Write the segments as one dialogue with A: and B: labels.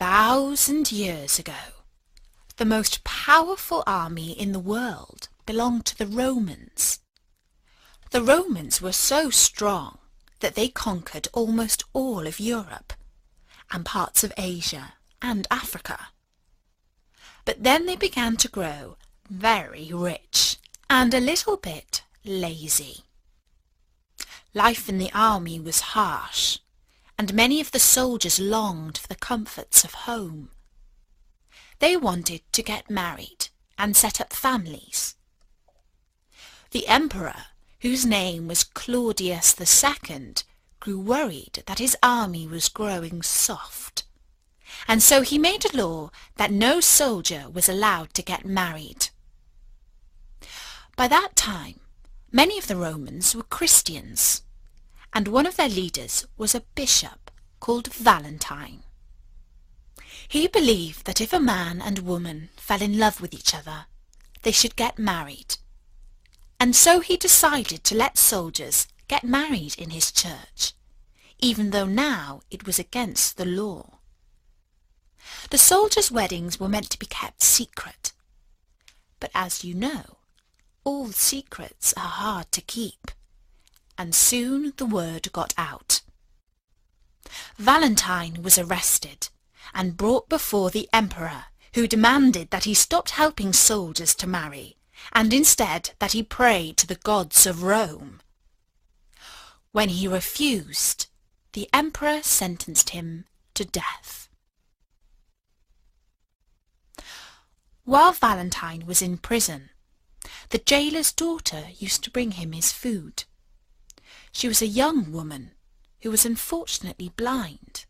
A: 1,000 years ago, the most powerful army in the world belonged to the Romans. The Romans were so strong that they conquered almost all of Europe and parts of Asia and Africa. But then they began to grow very rich and a little bit lazy. Life in the army was harsh, and many of the soldiers longed for the comforts of home. They wanted to get married and set up families. The emperor, whose name was Claudius II, grew worried that his army was growing soft, and so he made a law that no soldier was allowed to get married. By that time, many of the Romans were Christians, and one of their leaders was a bishop called Valentine. He believed that if a man and woman fell in love with each other, they should get married, and so he decided to let soldiers get married in his church, even though now it was against the law. The soldiers' weddings were meant to be kept secret, but as you know, all secrets are hard to keep, and soon the word got out. Valentine was arrested and brought before the emperor, who demanded that he stopped helping soldiers to marry, and instead that he pray to the gods of Rome. When he refused, the emperor sentenced him to death. While Valentine was in prison, the jailer's daughter used to bring him his food. She was a young woman who was unfortunately blind.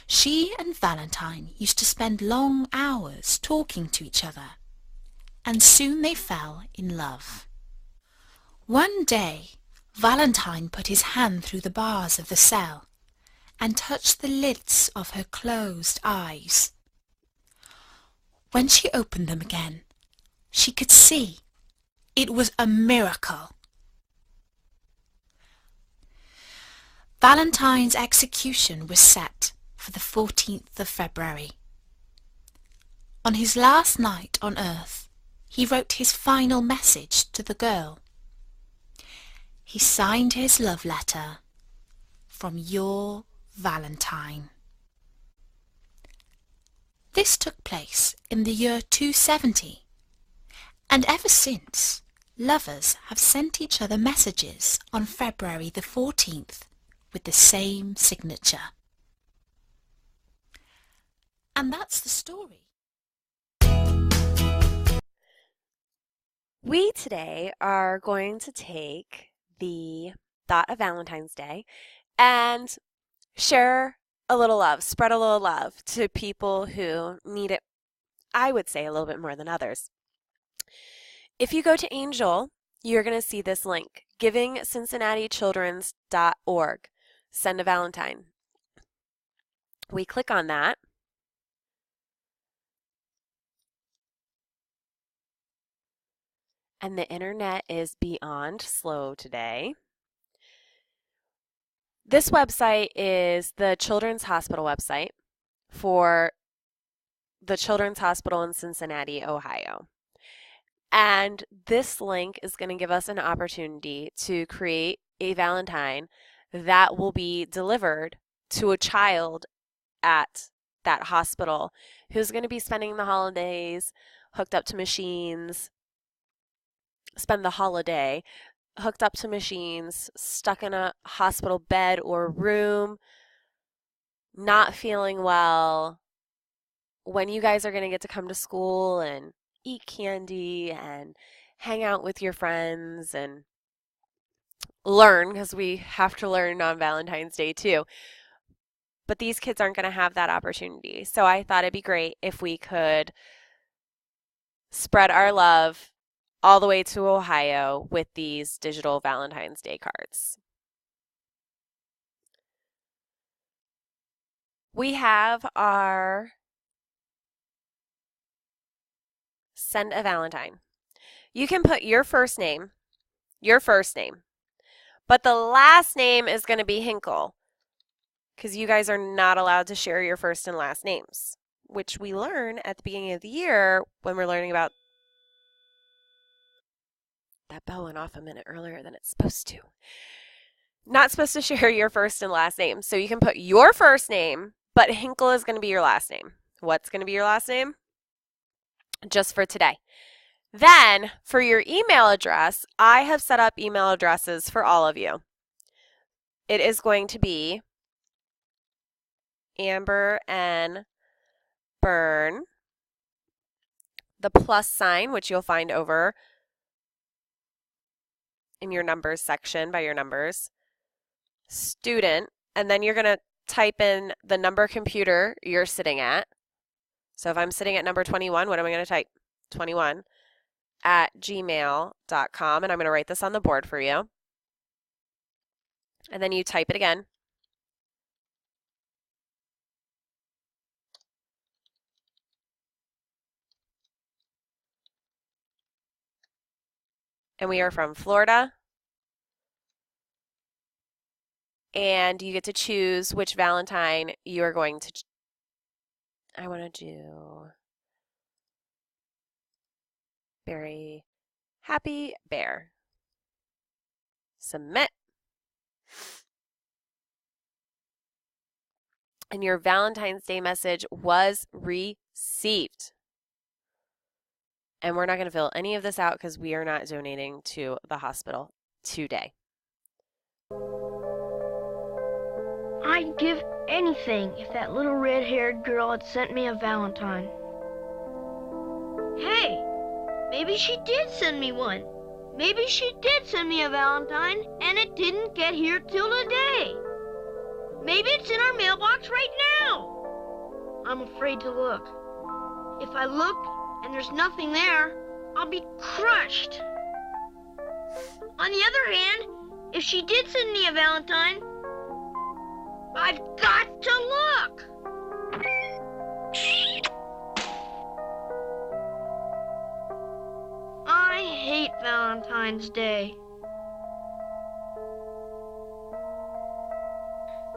A: She and Valentine used to spend long hours talking to each other, and soon they fell in love. One day, Valentine put his hand through the bars of the cell and touched the lids of her closed eyes. When she opened them again, she could see. It was a miracle. Valentine's execution was set for the 14th of February. On his last night on earth, he wrote his final message to the girl. He signed his love letter, "From your Valentine." This took place in the year 270, and ever since, lovers have sent each other messages on February the 14th with the same signature. And that's the story.
B: We today are going to take the thought of Valentine's Day and share a little love, spread a little love to people who need it, I would say, a little bit more than others. If you go to Angel, you're going to see this link, givingcincinnatichildrens.org. Send a Valentine. We click on that. And the internet is beyond slow today. This website is the Children's Hospital website for the Children's Hospital in Cincinnati, Ohio. And this link is going to give us an opportunity to create a Valentine that will be delivered to a child at that hospital who's going to be spending the holidays hooked up to machines, spend the holiday hooked up to machines, stuck in a hospital bed or room, not feeling well, when you guys are going to get to come to school and eat candy and hang out with your friends and learn, because we have to learn on Valentine's Day too. But these kids aren't going to have that opportunity. So I thought it'd be great if we could spread our love all the way to Ohio with these digital Valentine's Day cards. We have our Send a Valentine. You can put your first name, but the last name is going to be Hinkle. because you guys are not allowed to share your first and last names, which we learn at the beginning of the year when we're learning about. That bell went off a minute earlier than it's supposed to. Not supposed to share your first and last name. So you can put your first name, but Hinkle is going to be your last name. What's going to be your last name? Just for today. Then for your email address, I have set up email addresses for all of you. It is going to be Amber N. Byrne, the plus sign, which you'll find over in your numbers section by your numbers, student, and then you're going to type in the number computer you're sitting at. So if I'm sitting at number 21, what am I going to type? 21 at gmail.com, and I'm going to write this on the board for you. And then you type it again. And we are from Florida. And you get to choose which Valentine you are going to. I want to do Very Happy Bear. Submit. And your Valentine's Day message was received. And we're not going to fill any of this out because we are not donating to the hospital today.
C: I'd give anything if that little red-haired girl had sent me a Valentine. Hey, maybe she did send me one. Maybe she did send me a Valentine and it didn't get here till today. Maybe it's in our mailbox right now. I'm afraid to look. If I look and there's nothing there, I'll be crushed. On the other hand, if she did send me a Valentine, I've got to look. I hate Valentine's Day.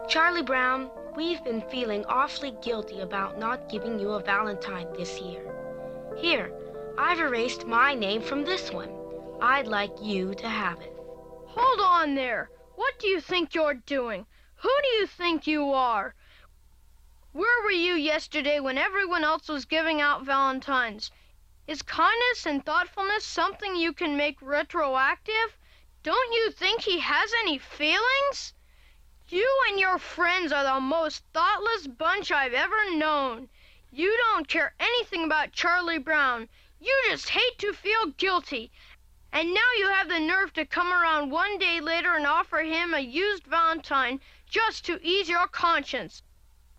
C: Charlie Brown, we've been feeling awfully guilty about not giving you a Valentine this year. Here, I've erased my name from this one. I'd like you to have it.
D: Hold on there. What do you think you're doing? Who do you think you are? Where were you yesterday when everyone else was giving out Valentines? Is kindness and thoughtfulness something you can make retroactive? Don't you think he has any feelings? You and your friends are the most thoughtless bunch I've ever known. You don't care anything about Charlie Brown. You just hate to feel guilty. And now you have the nerve to come around one day later and offer him a used Valentine just to ease your conscience.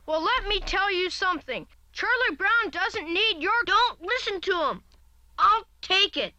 D: Well, let me tell you something. Charlie Brown doesn't need your...
C: Don't listen to him. I'll take it.